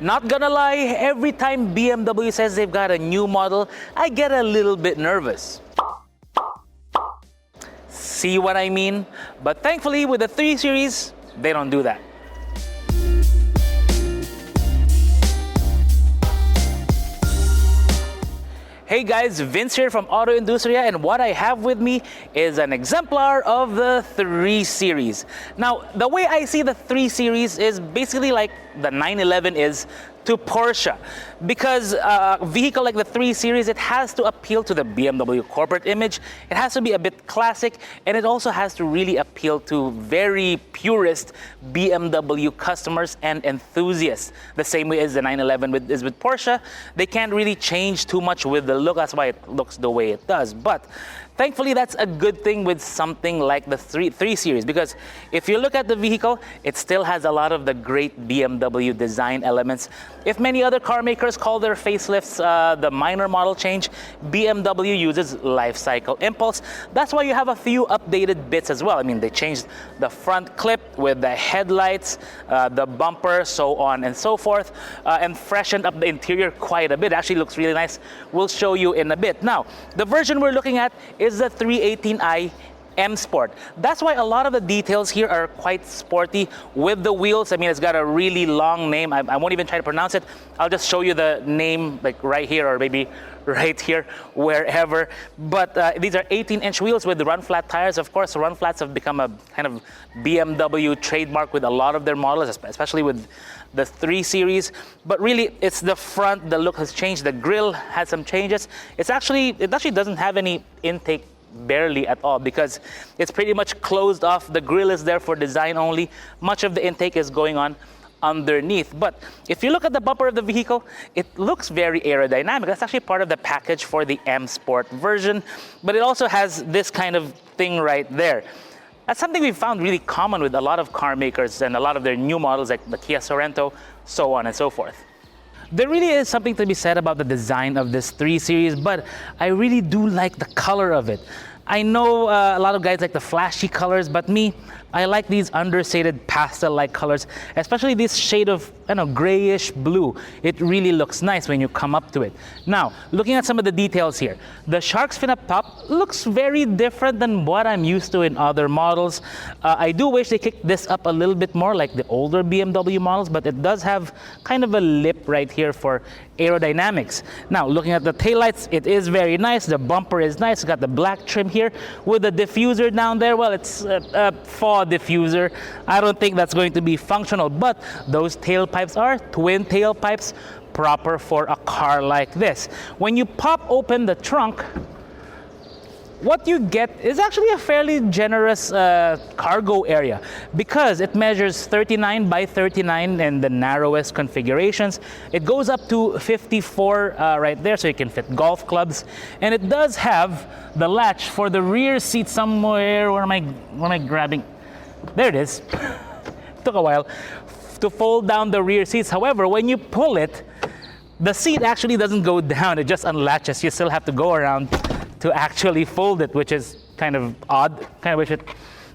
Not gonna lie, every time BMW says they've got a new model, I get a little bit nervous. See what I mean? But thankfully with the 3 Series, they don't do that. Hey guys, Vince here from AutoIndustriya, and what I have with me is an exemplar of the 3 Series. Now, the way I see the 3 Series is basically like the 911 is to Porsche, because a vehicle like the 3 Series, it has to appeal to the BMW corporate image. It has to be a bit classic, and it also has to really appeal to very purist BMW customers and enthusiasts. The same way as the 911 is with Porsche. They can't really change too much with the look. That's why it looks the way it does. But thankfully, that's a good thing with something like the 3 Series, because if you look at the vehicle, it still has a lot of the great BMW design elements. If many other car makers call their facelifts the minor model change, BMW uses life cycle impulse. That's why you have a few updated bits as well. I mean, they changed the front clip with the headlights, the bumper, so on and so forth, and freshened up the interior quite a bit. It actually looks really nice. We'll show you in a bit. Now, the version we're looking at is the 318i M Sport. That's why a lot of the details here are quite sporty with the wheels. I mean, it's got a really long name. I won't even try to pronounce it. I'll just show you the name like right here, or maybe right here, wherever. But these are 18-inch wheels with run flat tires. Of course, run flats have become a kind of BMW trademark with a lot of their models, especially with the 3 Series. But really, it's the front. The look has changed. The grille has some changes. It actually doesn't have any intake, barely at all, because it's pretty much closed off. The grille is there for design only. Much of the intake is going on underneath. But if you look at the bumper of the vehicle, it looks very aerodynamic. That's actually part of the package for the M Sport version. But it also has this kind of thing right there. That's something we've found really common with a lot of car makers and a lot of their new models like the Kia Sorento, so on and so forth. There really is something to be said about the design of this 3 Series, but I really do like the color of it. I know a lot of guys like the flashy colors, but me, I like these understated pastel-like colors, especially this shade of, I don't know, grayish blue. It really looks nice when you come up to it. Now, looking at some of the details here, the shark's fin up top looks very different than what I'm used to in other models. I do wish they kicked this up a little bit more like the older BMW models, but it does have kind of a lip right here for aerodynamics. Now, looking at the taillights, it is very nice. The bumper is nice. It's got the black trim here with the diffuser down there. Well, it's a faux diffuser. I don't think that's going to be functional, but those tailpipes are twin tailpipes, proper for a car like this. When you pop open the trunk, what you get is actually a fairly generous cargo area, because it measures 39 by 39 in the narrowest configurations. It goes up to 54 right there, so you can fit golf clubs. And it does have the latch for the rear seat somewhere. Where am I grabbing? There it is. Took a while to fold down the rear seats. However, when you pull it, the seat actually doesn't go down. It just unlatches. You still have to go around to actually fold it, which is kind of odd. Kind of wish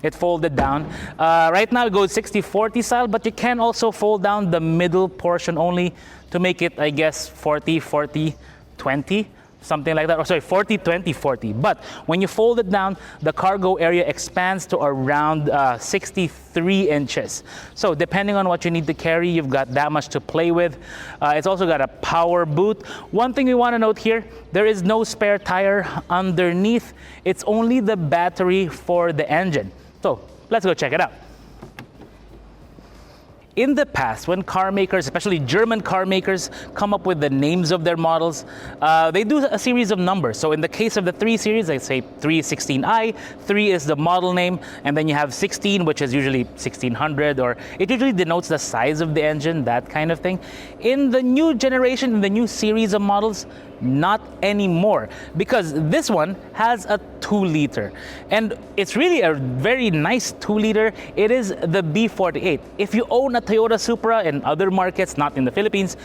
it folded down. Right now it goes 60-40 style, but you can also fold down the middle portion only to make it, I guess, 40-40-20, something like that. Or sorry, 40-20-40. But when you fold it down, the cargo area expands to around 63 inches. So depending on what you need to carry, you've got that much to play with. It's also got a power boot. One thing we want to note here, there is no spare tire underneath. It's only the battery for the engine. So let's go check it out. In the past, when car makers, especially German car makers, come up with the names of their models, they do a series of numbers. So in the case of the 3 Series, they say 316i, 3 is the model name, and then you have 16, which is usually 1600, or it usually denotes the size of the engine, that kind of thing. In the new generation, in the new series of models, Not anymore, because this one has a 2-liter, and it's really a very nice 2-liter. It is the B48. If you own a Toyota Supra in other markets, not in the Philippines,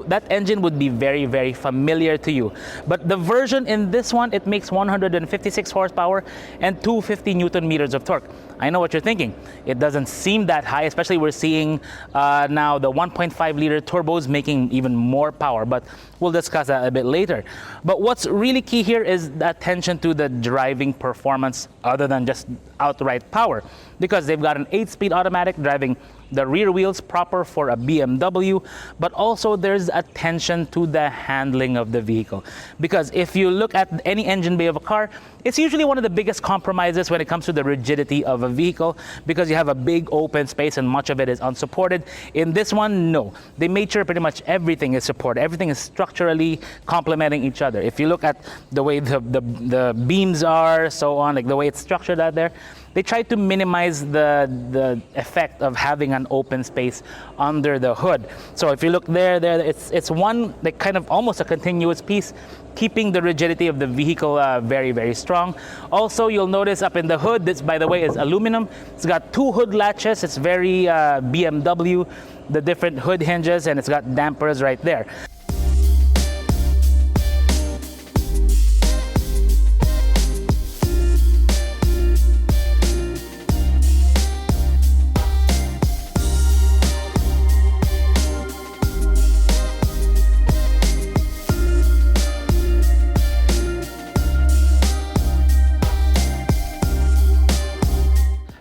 that engine would be very, very familiar to you. But the version in this one, it makes 156 horsepower and 250 Newton meters of torque. I know what you're thinking. It doesn't seem that high, especially we're seeing now the 1.5-liter turbos making even more power, but we'll discuss that a bit later. But what's really key here is the attention to the driving performance other than just outright power, because they've got an 8-speed automatic driving the rear wheels proper for a BMW, but also there's attention to the handling of the vehicle. Because if you look at any engine bay of a car, it's usually one of the biggest compromises when it comes to the rigidity of a vehicle, because you have a big open space and much of it is unsupported. In this one, no. They made sure pretty much everything is supported. Everything is structurally complementing each other. If you look at the way the beams are, so on, like the way it's structured out there, they try to minimize the effect of having an open space under the hood. So if you look there, it's one like kind of almost a continuous piece, keeping the rigidity of the vehicle very, very strong. Also, you'll notice up in the hood, this, by the way, is aluminum. It's got 2 hood latches. It's very BMW, the different hood hinges, and it's got dampers right there.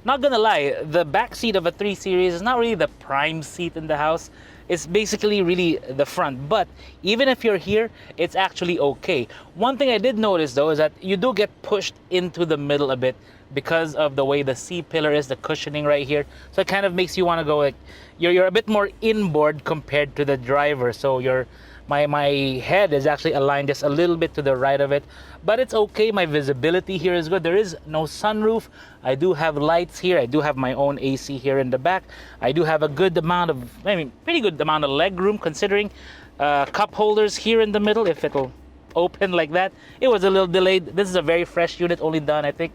Not gonna lie, the back seat of a 3 Series is not really the prime seat in the house. It's basically really the front, but even if you're here, it's actually okay. One thing I did notice though is that you do get pushed into the middle a bit because of the way the C-pillar is, the cushioning right here. So it kind of makes you want to go like, you're a bit more inboard compared to the driver. So my head is actually aligned just a little bit to the right of it, but it's okay. My visibility here is good. There is no sunroof. I do have lights here. I do have my own AC here in the back. I do have a good amount of, pretty good amount of leg room, considering cup holders here in the middle, if it'll open like that. It was a little delayed. This is a very fresh unit, only done, I think,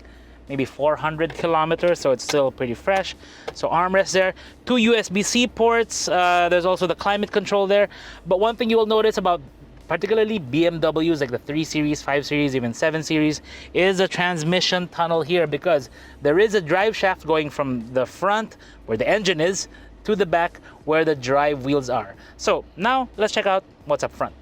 maybe 400 kilometers, so it's still pretty fresh. So armrest there, 2 USB-C ports. There's also the climate control there. But one thing you will notice about particularly BMWs like the 3 Series, 5 Series, even 7 Series, is a transmission tunnel here, because there is a drive shaft going from the front, where the engine is, to the back, where the drive wheels are. So now let's check out what's up front.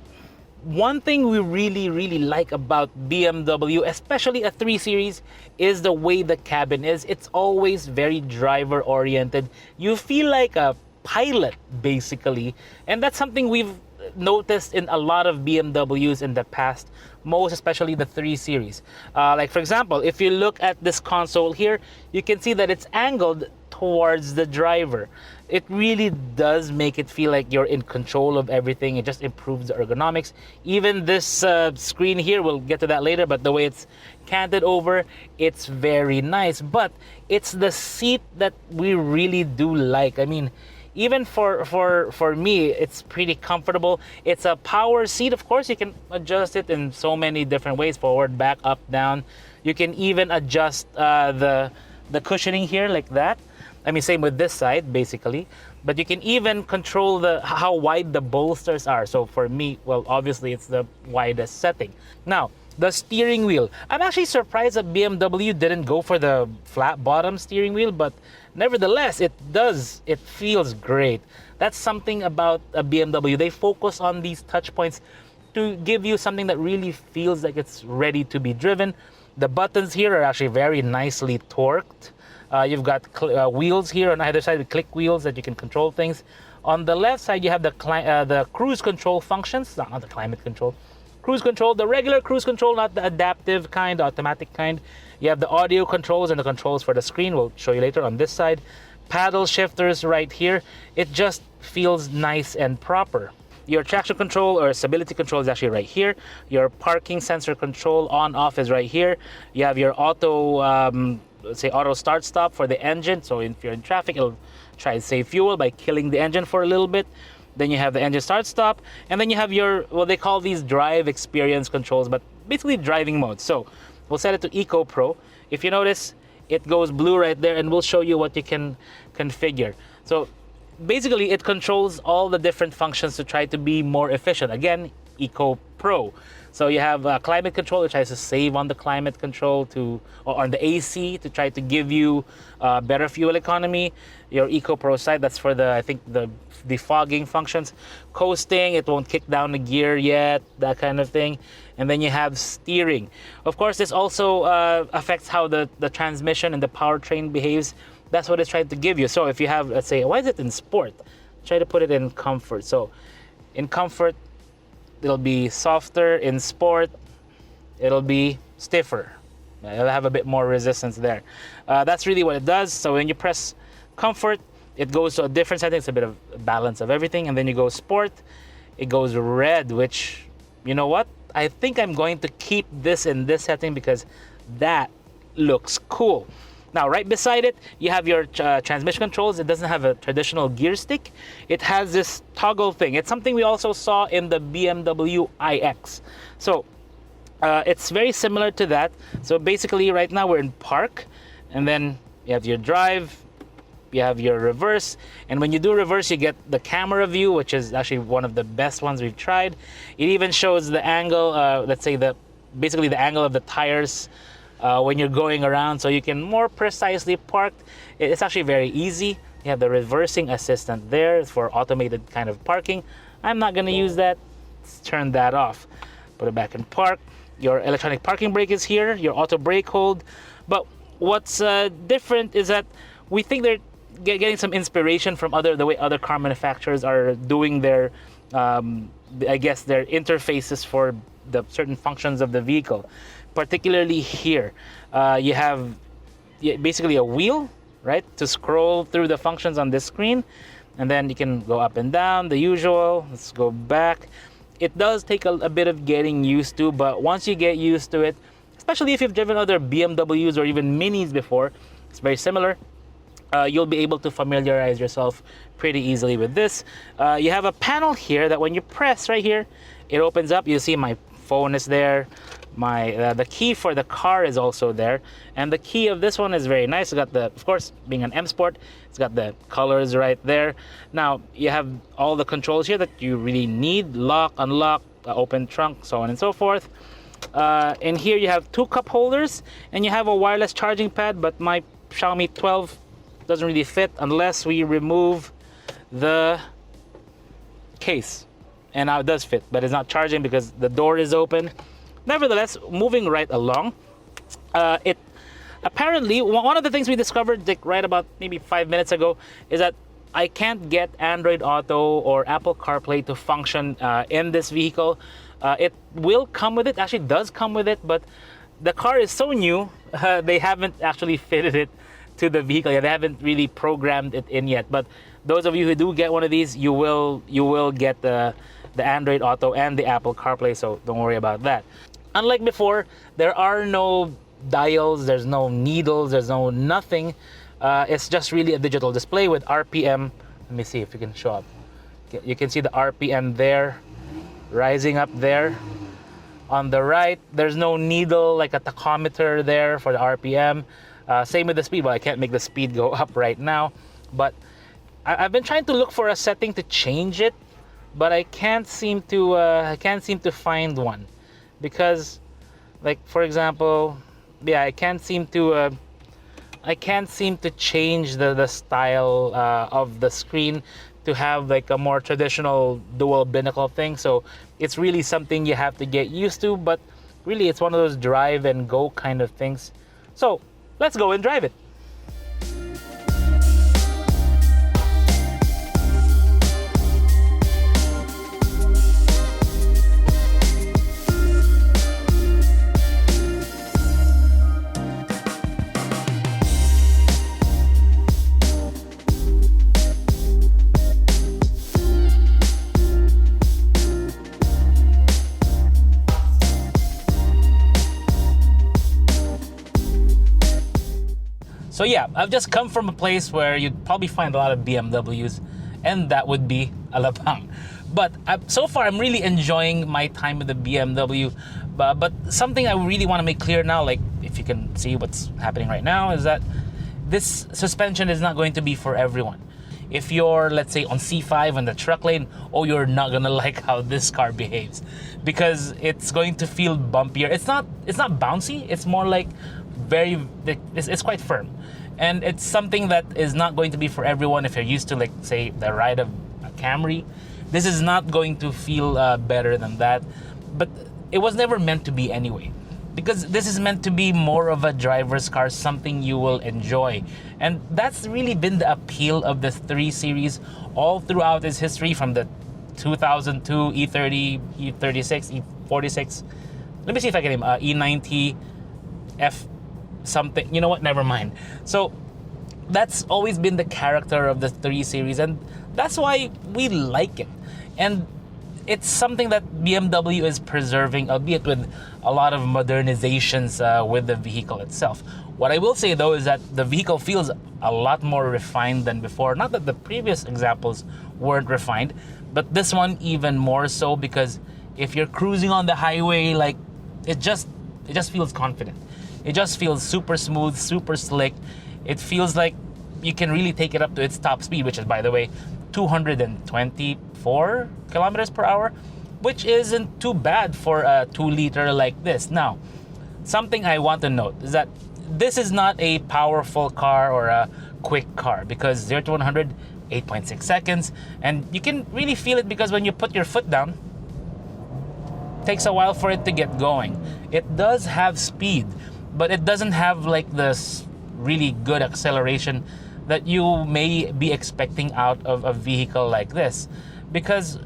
One thing we really like about BMW, especially a 3 Series, is the way the cabin is. It's always very driver oriented. You feel like a pilot basically, and that's something we've noticed in a lot of BMWs in the past, most especially the 3 Series. Like for example, if you look at this console here, you can see that it's angled towards the driver. It really does make it feel like you're in control of everything. It just improves the ergonomics. Even this screen here, we'll get to that later, but the way it's canted over, it's very nice. But it's the seat that we really do like. I mean, even for me, it's pretty comfortable. It's a power seat. Of course, you can adjust it in so many different ways: forward, back, up, down. You can even adjust the cushioning here like that. I mean, same with this side, basically. But you can even control how wide the bolsters are. So for me, well, obviously it's the widest setting. Now, the steering wheel. I'm actually surprised that BMW didn't go for the flat bottom steering wheel, but nevertheless, it feels great. That's something about a BMW. They focus on these touch points to give you something that really feels like it's ready to be driven. The buttons here are actually very nicely torqued. You've got wheels here on either side with click wheels that you can control things. On the left side, you have the cruise control functions, not the climate control. Cruise control, the regular cruise control, not the adaptive kind, the automatic kind. You have the audio controls and the controls for the screen. We'll show you later on this side. Paddle shifters right here. It just feels nice and proper. Your traction control or stability control is actually right here. Your parking sensor control on off is right here. You have your auto start stop for the engine. So if you're in traffic, it'll try to save fuel by killing the engine for a little bit. Then you have the engine start stop, and then you have your, well, they call these drive experience controls, but basically driving mode. So we'll set it to Eco Pro. If you notice, it goes blue right there, and we'll show you what you can configure. So basically, it controls all the different functions to try to be more efficient. Again, Eco Pro. So you have climate control, which tries to save on the climate control or on the AC to try to give you better fuel economy. Your Eco Pro side, that's for I think the defogging functions. Coasting, it won't kick down the gear yet, that kind of thing. And then you have steering. Of course, this also affects how the transmission and the powertrain behaves. That's what it's trying to give you. So if you have, let's say, why is it in sport? Try to put it in comfort. So in comfort, it'll be softer. In sport, it'll be stiffer. It'll have a bit more resistance there. That's really what it does. So when you press comfort, it goes to a different setting. It's a bit of a balance of everything. And then you go sport, it goes red, which, you know what? I think I'm going to keep this in this setting because that looks cool. Now, right beside it, you have your transmission controls. It doesn't have a traditional gear stick. It has this toggle thing. It's something we also saw in the BMW iX. So it's very similar to that. So basically, right now we're in park, and then you have your drive, you have your reverse, and when you do reverse, you get the camera view, which is actually one of the best ones we've tried. It even shows the angle, let's say basically the angle of the tires when you're going around, so you can more precisely park. It's actually very easy. You have the reversing assistant there for automated kind of parking. I'm not going to use that. Let's turn that off. Put it back in park. Your electronic parking brake is here, your auto brake hold. But what's different is that we think they're getting some inspiration from the way other car manufacturers are doing their, I guess, their interfaces for the certain functions of the vehicle. Particularly here, you have basically a wheel, right, to scroll through the functions on this screen, and then you can go up and down, the usual. Let's go back. It does take a bit of getting used to, but once you get used to it, especially if you've driven other BMWs or even Minis before, it's very similar. You'll be able to familiarize yourself pretty easily with this. You have a panel here that when you press right here, it opens up. You'll see my phone is there. The key for the car is also there, and the key of this one is very nice. It's got of course, being an M Sport, it's got the colors right there. Now you have all the controls here that you really need: lock, unlock, open trunk, so on and so forth. In here you have 2 cup holders, and you have a wireless charging pad, but my Xiaomi 12 doesn't really fit unless we remove the case. And now it does fit, but it's not charging because the door is open. Nevertheless, moving right along, it apparently, one of the things we discovered like right about maybe 5 minutes ago is that I can't get Android Auto or Apple CarPlay to function in this vehicle. It will come with it, actually does come with it, but the car is so new, they haven't actually fitted it to the vehicle yet. They haven't really programmed it in yet. But those of you who do get one of these, you will get the Android Auto and the Apple CarPlay, so don't worry about that. Unlike before, there are no dials, there's no needles, there's no nothing. It's just really a digital display with RPM. Let me see if you can show up. You can see the RPM there, rising up there. On the right, there's no needle like a tachometer there for the RPM. Same with the speed. Well, I can't make the speed go up right now, but I've been trying to look for a setting to change it, but I can't seem to find one, because, like, for example, yeah, I can't seem to change the style of the screen to have like a more traditional dual binnacle thing. So it's really something you have to get used to, but really it's one of those drive and go kind of things. So let's go and drive it. So yeah, I've just come from a place where you'd probably find a lot of BMWs, and that would be Alabang. But so far, I'm really enjoying my time with the BMW. But something I really want to make clear now, like if you can see what's happening right now, is that this suspension is not going to be for everyone. If you're, let's say, on C5 in the truck lane, oh, you're not gonna like how this car behaves, because it's going to feel bumpier. It's not bouncy. It's more like it's quite firm, and it's something that is not going to be for everyone. If you're used to, like, say, the ride of a Camry, this is not going to feel better than that. But it was never meant to be anyway, because this is meant to be more of a driver's car, something you will enjoy. And that's really been the appeal of the 3 Series all throughout its history, from the 2002 E30, E36, E46. Let me see if I can name E90, F something. You know what? Never mind. So that's always been the character of the 3 Series, and that's why we like it. And it's something that BMW is preserving, albeit with a lot of modernizations with the vehicle itself. What I will say, though, is that the vehicle feels a lot more refined than before. Not that the previous examples weren't refined, but this one even more so, because if you're cruising on the highway, like, it just feels confident. It just feels super smooth, super slick. It feels like you can really take it up to its top speed, which is, by the way, 224 kilometers per hour, which isn't too bad for a 2-liter like this. Now, something I want to note is that this is not a powerful car or a quick car, because 0 to 100, 8.6 seconds, and you can really feel it because when you put your foot down, it takes a while for it to get going. It does have speed, but it doesn't have like this really good acceleration that you may be expecting out of a vehicle like this. Because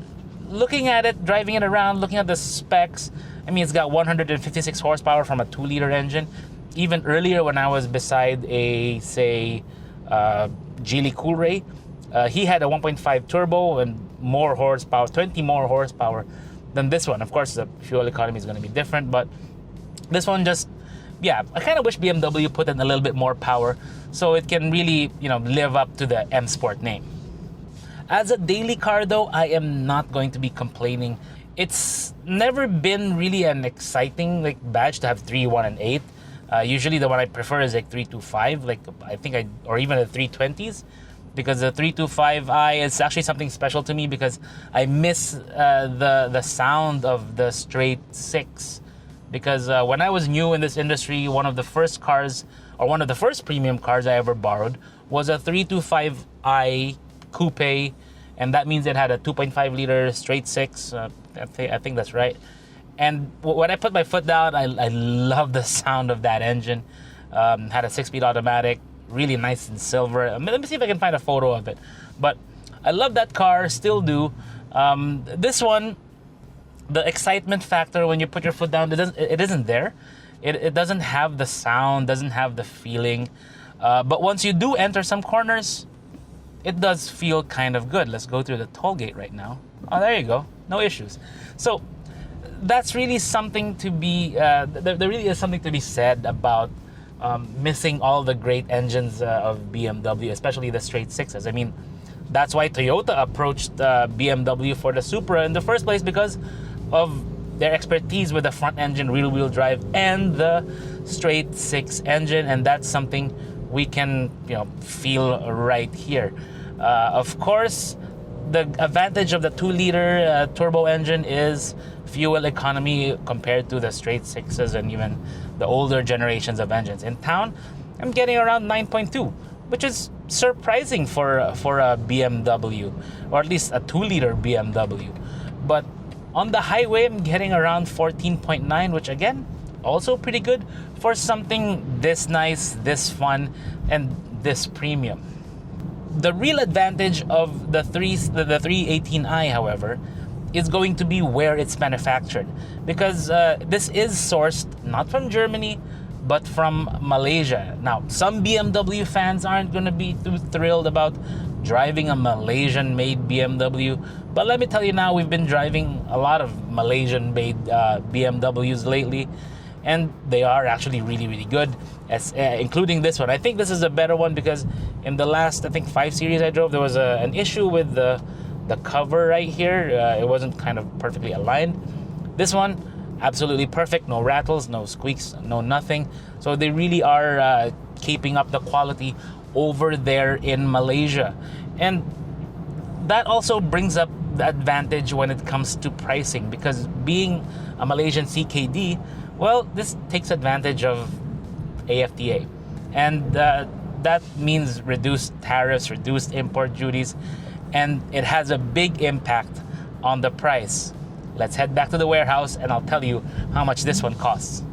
looking at it, driving it around, looking at the specs, I mean, it's got 156 horsepower from a 2-liter engine. Even earlier, when I was beside a, say, Geely Coolray, he had a 1.5 turbo and more horsepower, 20 more horsepower than this one. Of course, the fuel economy is going to be different, but this one just, yeah, I kind of wish BMW put in a little bit more power so it can really, live up to the M Sport name. As a daily car, though, I am not going to be complaining. It's never been really an exciting badge to have 3, 1, and 8. Usually the one I prefer is 325, or even the 320s, because the 325i is actually something special to me, because I miss the sound of the straight 6. Because when I was new in this industry, one of the first premium cars I ever borrowed was a 325i coupe, and that means it had a 2.5 liter straight 6. I think that's right. And when I put my foot down, I love the sound of that engine. Had a 6-speed automatic, really nice and silver. Let me see if I can find a photo of it. But I love that car, still do. This one, the excitement factor when you put your foot down, it isn't there. It doesn't have the sound, doesn't have the feeling. But once you do enter some corners, it does feel kind of good. Let's go through the toll gate right now. Oh, there you go. No issues. So that's really something to be, there really is something to be said about missing all the great engines of BMW, especially the straight 6s. I mean, that's why Toyota approached BMW for the Supra in the first place, because of their expertise with the front engine rear-wheel drive and the straight 6 engine, and that's something we can feel right here. Of course, the advantage of the 2-liter turbo engine is fuel economy compared to the straight 6s and even the older generations of engines. In town, I'm getting around 9.2, which is surprising for a BMW, or at least a 2-liter BMW. But on the highway, I'm getting around 14.9, which again, also pretty good for something this nice, this fun, and this premium. The real advantage of the 318i, however, is going to be where it's manufactured, because this is sourced not from Germany but from Malaysia. Now, some BMW fans aren't going to be too thrilled about driving a Malaysian-made BMW, but let me tell you now, we've been driving a lot of Malaysian-made BMWs lately, and they are actually really, really good, including this one. I think this is a better one because in the last, I think, 5 series I drove, there was an issue with the cover right here. It wasn't kind of perfectly aligned. This one, absolutely perfect. No rattles, no squeaks, no nothing. So they really are keeping up the quality over there in Malaysia. And that also brings up the advantage when it comes to pricing, because being a Malaysian CKD, well, this takes advantage of AFTA. And that means reduced tariffs, reduced import duties, and it has a big impact on the price. Let's head back to the warehouse and I'll tell you how much this one costs.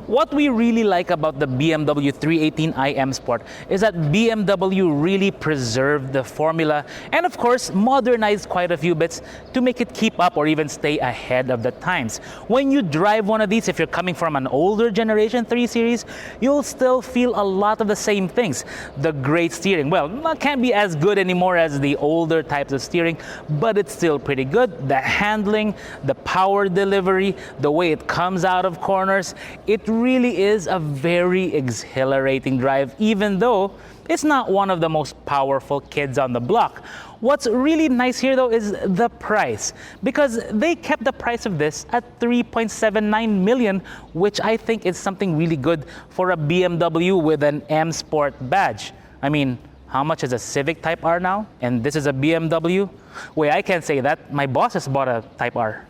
What we really like about the BMW 318i M Sport is that BMW really preserved the formula and of course modernized quite a few bits to make it keep up or even stay ahead of the times. When you drive one of these, if you're coming from an older generation 3 Series, you'll still feel a lot of the same things. The great steering, well, that can't be as good anymore as the older types of steering, but it's still pretty good. The handling, the power delivery, the way it comes out of corners, it really is a very exhilarating drive, even though it's not one of the most powerful kids on the block. What's really nice here though is the price, because they kept the price of this at 3.79 million, which I think is something really good for a BMW with an M Sport badge. I mean, how much is a Civic Type R now? And this is a BMW? Wait, I can't say that. My boss has bought a Type R.